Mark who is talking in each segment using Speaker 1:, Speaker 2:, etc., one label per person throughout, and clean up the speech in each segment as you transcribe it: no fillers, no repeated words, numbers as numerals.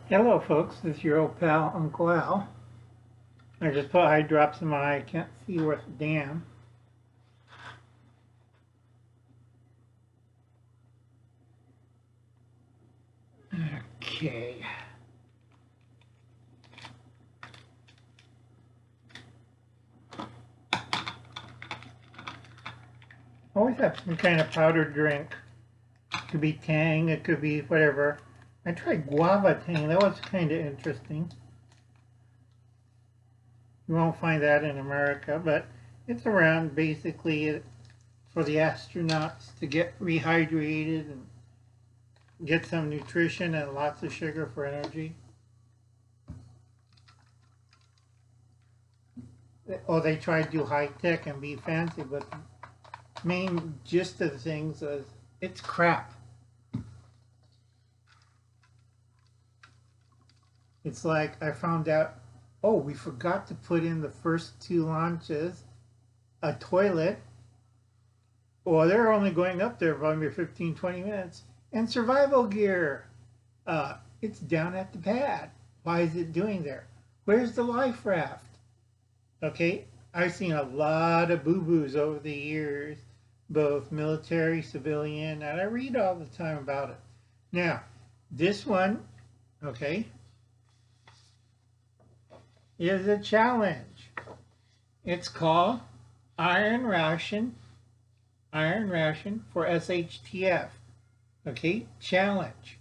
Speaker 1: Hello folks, this is your old pal Uncle Al. I just put eye drops in my eye, can't see worth a damn. Okay. Always have some kind of powdered drink. It could be Tang, it could be whatever. I tried guava Tang, that was kind of interesting. You won't find that in America, but it's around basically for the astronauts to get rehydrated and get some nutrition and lots of sugar for energy. Oh, they try to do high tech and be fancy, but the main gist of things is it's crap. It's like I found out, oh, we forgot to put in the first 2 launches a toilet. Well, they're only going up there for maybe 15-20 minutes. And survival gear. It's down at the pad. Why is it doing there? Where's the life raft? Okay, I've seen a lot of boo-boos over the years, both military, civilian, and I read all the time about it. Now, this one, okay, is a challenge. It's called Iron Ration for SHTF. Okay, challenge.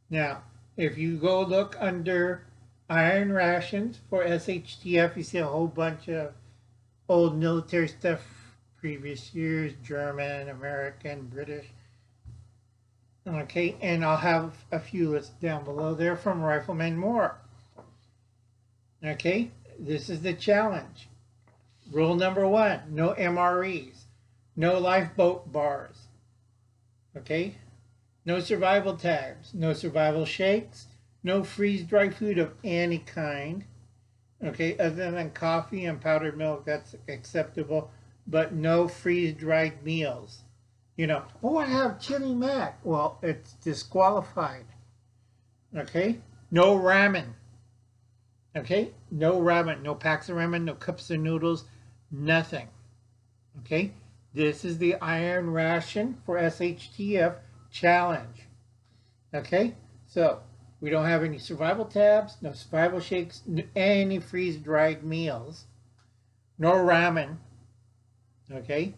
Speaker 1: Now, if you go look under Iron Rations for SHTF, you see a whole bunch of old military stuff, previous years, German, American, British. Okay, and I'll have a few lists down below there from Rifleman More. Okay, this is the challenge. Rule number 1, no MREs, no lifeboat bars. Okay, no survival tabs, no survival shakes, no freeze-dried food of any kind. Okay, other than coffee and powdered milk, that's acceptable, but no freeze-dried meals. You know, oh, I have chili mac. Well, it's disqualified. Okay, no ramen. Okay, no ramen, no packs of ramen, no cups of noodles, nothing. Okay, this is the Iron Ration for SHTF challenge. Okay, so we don't have any survival tabs, no survival shakes, any freeze-dried meals, no ramen. Okay,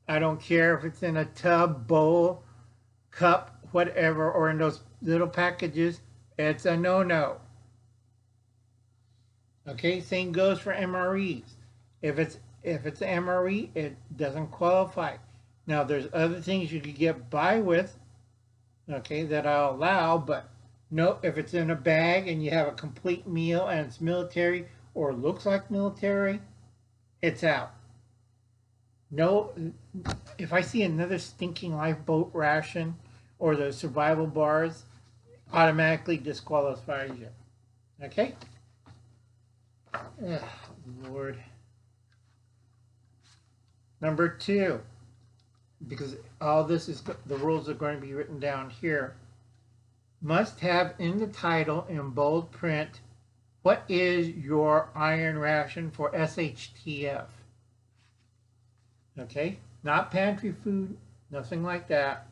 Speaker 1: I don't care if it's in a tub, bowl, cup, whatever, or in those little packages. It's a no-no. Okay, same goes for MREs. If it's an MRE, it doesn't qualify. Now, there's other things you could get by with, okay, that I'll allow, but no, if it's in a bag and you have a complete meal and it's military or looks like military, it's out. No, if I see another stinking lifeboat ration or the survival bars, automatically disqualifies you. Okay? Ugh, Lord. Number 2, because all this is, the rules are going to be written down here, must have in the title in bold print, what is your iron ration for SHTF? Okay, not pantry food, nothing like that.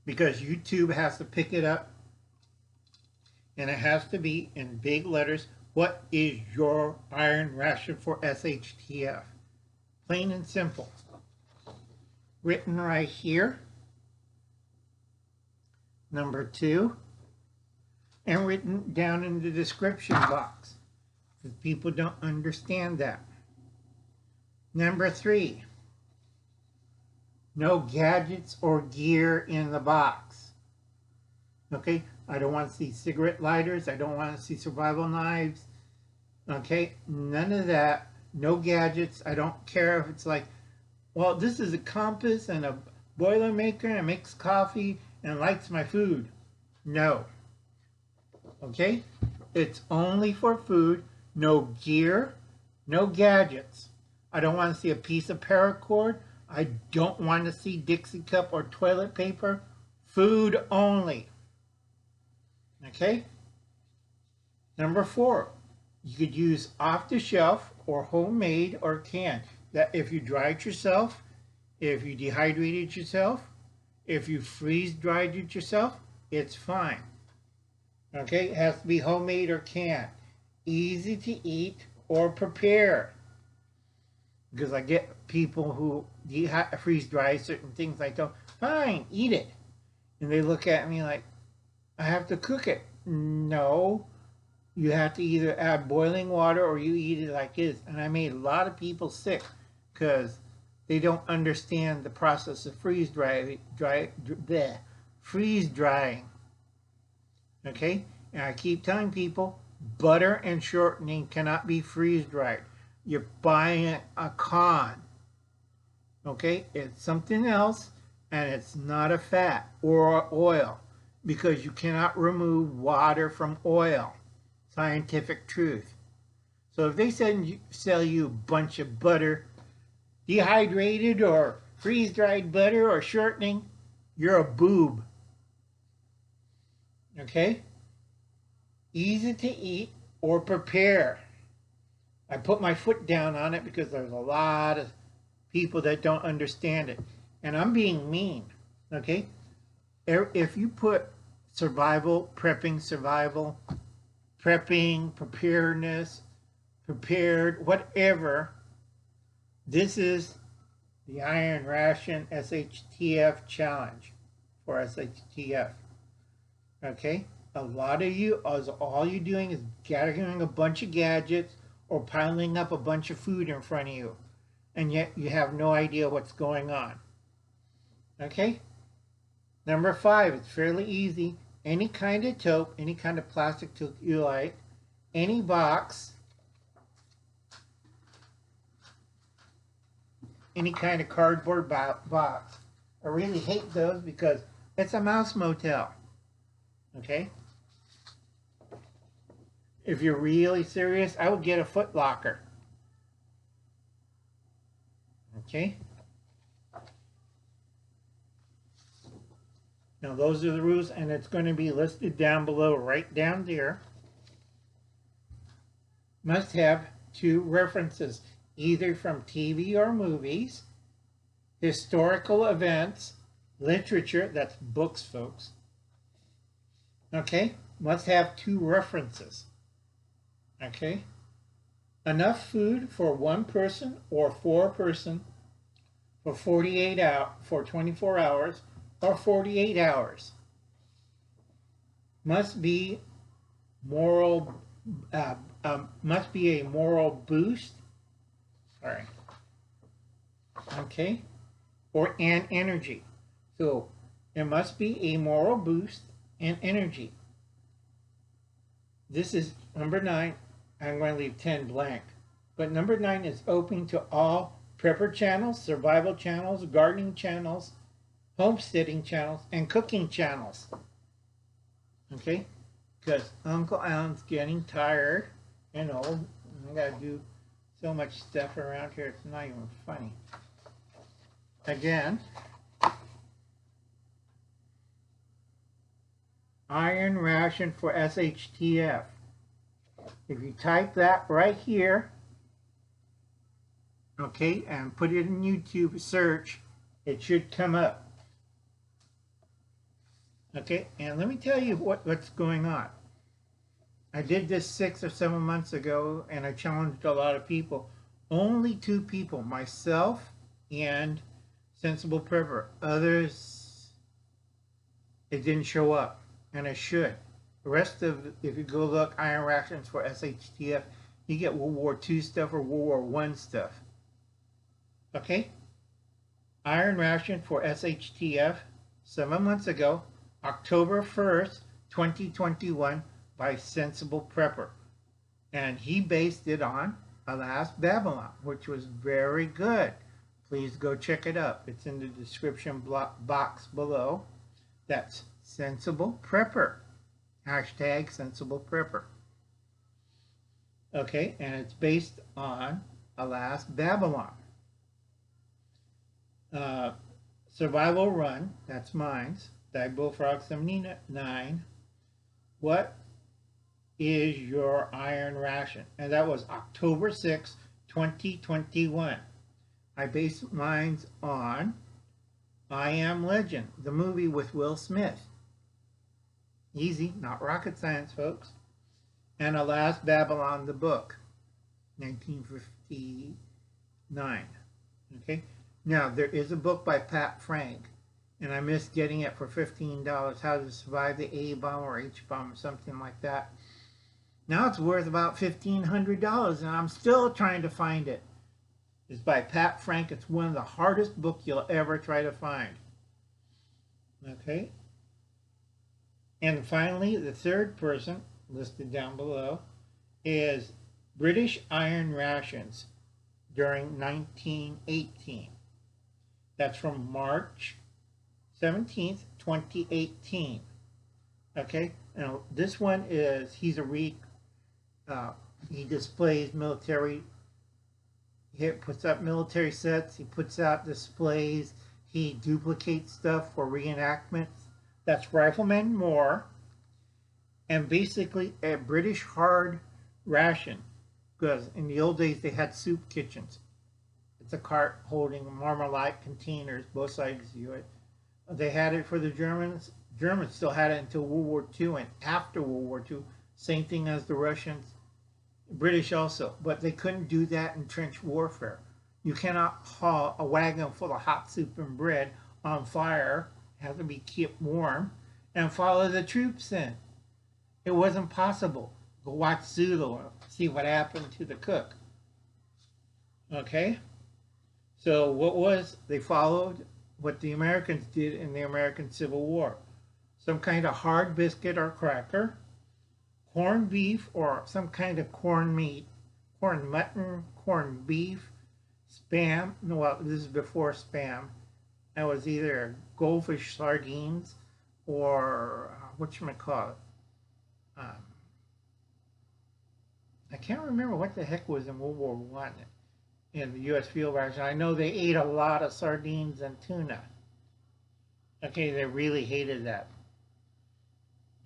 Speaker 1: Because YouTube has to pick it up, and it has to be in big letters, what is your iron ration for SHTF? Plain and simple. Written right here. Number 2. And written down in the description box. Because people don't understand that. Number 3. No gadgets or gear in the box. Okay? I don't want to see cigarette lighters. I don't want to see survival knives. Okay? None of that. No gadgets. I don't care if it's like, well, this is a compass and a Boilermaker and it makes coffee and lights my food. No. Okay? It's only for food. No gear. No gadgets. I don't want to see a piece of paracord. I don't want to see Dixie cup or toilet paper. Food only. Okay? Number 4, you could use off the shelf or homemade or canned. That if you dry it yourself, if you dehydrate it yourself, if you freeze dried it yourself, it's fine. Okay? It has to be homemade or canned. Easy to eat or prepare. Because I get people who freeze dry certain things like that. Fine, eat it. And they look at me like, I have to cook it. No, you have to either add boiling water or you eat it like this. And I made a lot of people sick because they don't understand the process of freeze drying. Okay? And I keep telling people, butter and shortening cannot be freeze dried. You're buying a con. Okay? It's something else, and it's not a fat or oil, because you cannot remove water from oil. Scientific truth. So if they sell you a bunch of butter, dehydrated or freeze-dried butter or shortening, you're a boob. Okay? Easy to eat or prepare. I put my foot down on it because there's a lot of people that don't understand it. And I'm being mean. Okay? If you put survival, prepping, preparedness, prepared, whatever, this is the Iron Ration SHTF challenge for SHTF. Okay? A lot of you, all you're doing is gathering a bunch of gadgets or piling up a bunch of food in front of you, and yet you have no idea what's going on. Okay? Number 5, it's fairly easy. Any kind of taupe, any kind of plastic taupe you like, any box, any kind of cardboard box. I really hate those because it's a mouse motel. Okay? If you're really serious, I would get a foot locker. Okay? Now those are the rules, and it's going to be listed down below, right down there. Must have 2 references, either from TV or movies, historical events, literature, that's books, folks. Okay? Must have 2 references. Okay? Enough food for 1 person or 4 person for 24 hours or 48 hours. Must be a moral boost. Sorry. Okay? Or an energy. So it must be a moral boost and energy. This is number 9. I'm going to leave 10 blank. But number 9 is open to all prepper channels, survival channels, gardening channels, homesteading channels, and cooking channels. Okay? Because Uncle Alan's getting tired and old. I gotta do so much stuff around here, it's not even funny. Again, Iron Ration for SHTF. If you type that right here, okay, and put it in YouTube search, it should come up. Okay, and let me tell you what's going on. I did this 6 or 7 months ago, and I challenged a lot of people. Only 2 people, myself and Sensible Prepper. Others, it didn't show up, and it should. The rest of, if you go look, Iron Rations for SHTF, you get World War II stuff or World War I stuff. Okay? Iron Ration for SHTF, 7 months ago, October 1st, 2021, by Sensible Prepper. And he based it on Alas Babylon, which was very good. Please go check it up. It's in the description box below. That's Sensible Prepper. Hashtag Sensible Prepper. Okay, and it's based on Alas Babylon. Survival Run, that's mine. Diebulfrog79, what is your iron ration? And that was October 6, 2021. I based mine on I Am Legend, the movie with Will Smith. Easy, not rocket science, folks. And Alas, Babylon, the book, 1959. Okay? Now, there is a book by Pat Frank, and I missed getting it for $15, How to Survive the A-Bomb or H-Bomb or something like that. Now it's worth about $1,500, and I'm still trying to find it. It's by Pat Frank. It's one of the hardest books you'll ever try to find. Okay? And finally, the third person listed down below is British Iron Rations during 1918. That's from March 17th, 2018. Okay? Now, this one is, he displays military, he puts up military sets, he puts out displays, he duplicates stuff for reenactments. That's Rifleman Moore, and basically a British hard ration, because in the old days they had soup kitchens. It's a cart holding Marmite containers, both sides of it. They had it for the Germans. Germans still had it until World War II, and after World War II, same thing as the Russians. British also, but they couldn't do that in trench warfare. You cannot haul a wagon full of hot soup and bread on fire, it has to be kept warm, and follow the troops in. It wasn't possible. Go watch Zoodle and see what happened to the cook. Okay? So they followed what the Americans did in the American Civil War. Some kind of hard biscuit or cracker, corned beef or some kind of corned meat, corned mutton, corned beef, Spam. No, well, this is before Spam. That was either goldfish sardines or whatchamacallit. I can't remember what the heck was in World War I in the U.S. field ration. I know they ate a lot of sardines and tuna. Okay, they really hated that.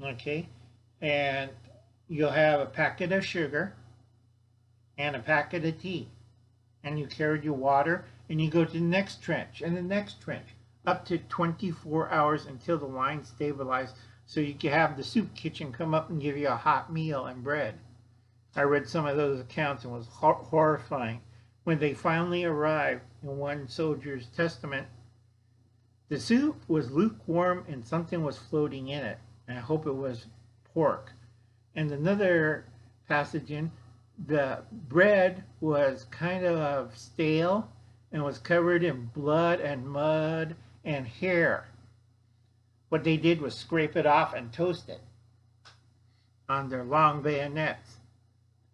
Speaker 1: Okay, and you'll have a packet of sugar and a packet of tea. And you carried your water, and you go to the next trench, and the next trench, up to 24 hours until the line stabilized, so you can have the soup kitchen come up and give you a hot meal and bread. I read some of those accounts and was horrifying. When they finally arrived, in one soldier's testament, the soup was lukewarm and something was floating in it, and I hope it was pork. And another passage in, the bread was kind of stale and was covered in blood and mud and hair. What they did was scrape it off and toast it on their long bayonets.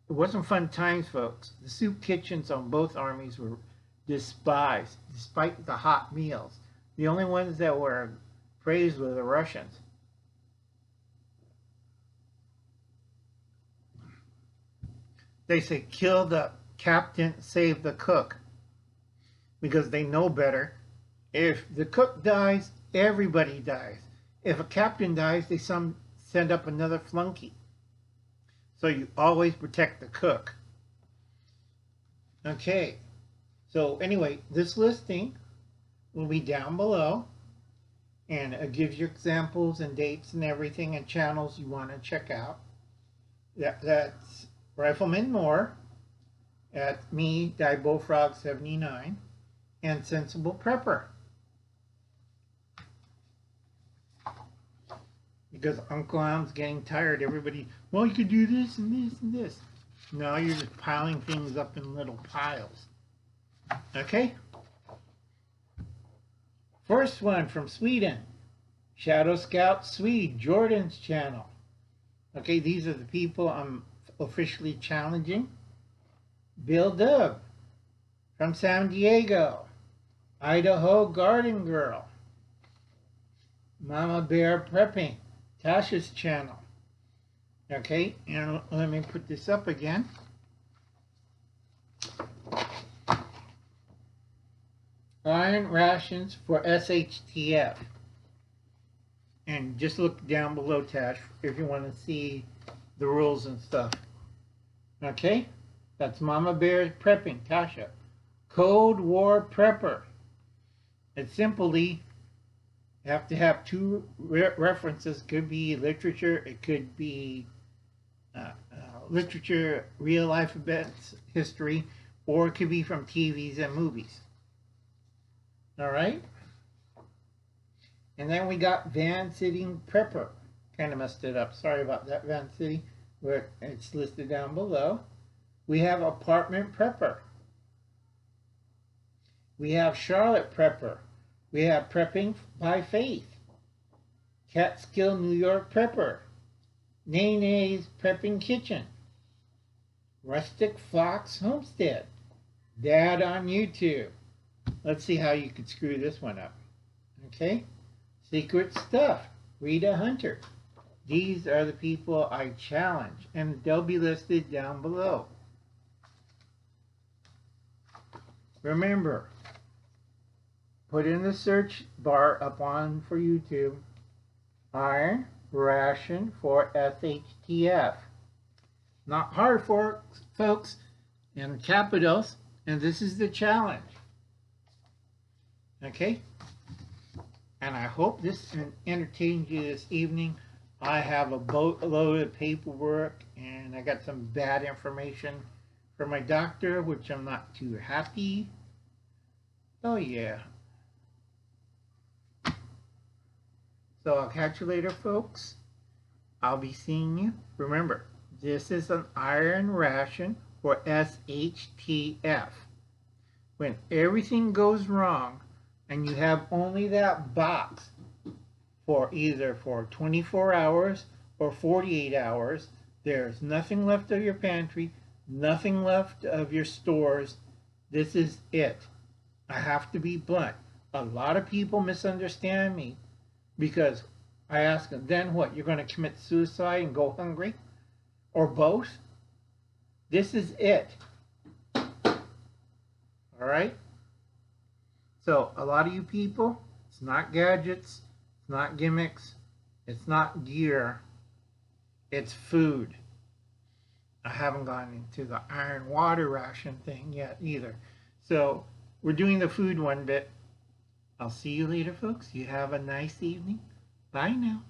Speaker 1: It wasn't fun times, folks. The soup kitchens on both armies were despised, despite the hot meals. The only ones that were praised were the Russians. They say, kill the captain, save the cook, because they know better. If the cook dies, everybody dies. If a captain dies, they send up another flunky. So you always protect the cook. Okay, so anyway, this listing will be down below, and it gives you examples and dates and everything and channels you want to check out. That's Rifleman Moore, at me, Diebulfrog79, and Sensible Prepper. Because Uncle Al's getting tired. Everybody, well, you could do this and this and this. No, you're just piling things up in little piles. Okay? First one from Sweden. ShadowscoutSwede, Jordan's channel. Okay, these are the people I'm officially challenging. Bill Dube from San Diego. Idaho Garden Girl. Mamabear Prepping, Tasha's channel. Okay, and let me put this up again. Iron rations for SHTF. And just look down below, Tash, if you want to see the rules and stuff. Okay? That's Mamabear Prepping, Tasha. ColdWarprepper. It's simply have to have two references. Could be literature, it could be literature, real life events, history, or it could be from TVs and movies. All right? And then we got Vancity Prepper. Kind of messed it up. Sorry about that, Vancity. Where it's listed down below. We have Apartment Prepper. We have Charlotte Prepper. We have Prepping by Faith. Catskill NY Prepper. Nene's Prepping Kitchen. Rustic Fox Hometsead. Dad on YouTube. Let's see how you could screw this one up. Okay? Secreat Stuff. Rita Hunter. These are the people I challenge, and they'll be listed down below. Remember, put in the search bar up on for YouTube, iron ration for SHTF. Not hard for folks, in capitals, and this is the challenge. Okay? And I hope this entertains you this evening. I have a boatload of paperwork, and I got some bad information from my doctor, which I'm not too happy. Oh yeah. So I'll catch you later, folks. I'll be seeing you. Remember, this is an iron ration for SHTF. When everything goes wrong and you have only that box for either for 24 hours or 48 hours, there's nothing left of your pantry, nothing left of your stores. This is it. I have to be blunt. A lot of people misunderstand me because I ask them, then what? You're going to commit suicide and go hungry? Or both? This is it. All right? So a lot of you people, it's not gadgets, it's not gimmicks, it's not gear, it's food. I haven't gone into the iron water ration thing yet either. So we're doing the food one bit. I'll see you later, folks. You have a nice evening. Bye now.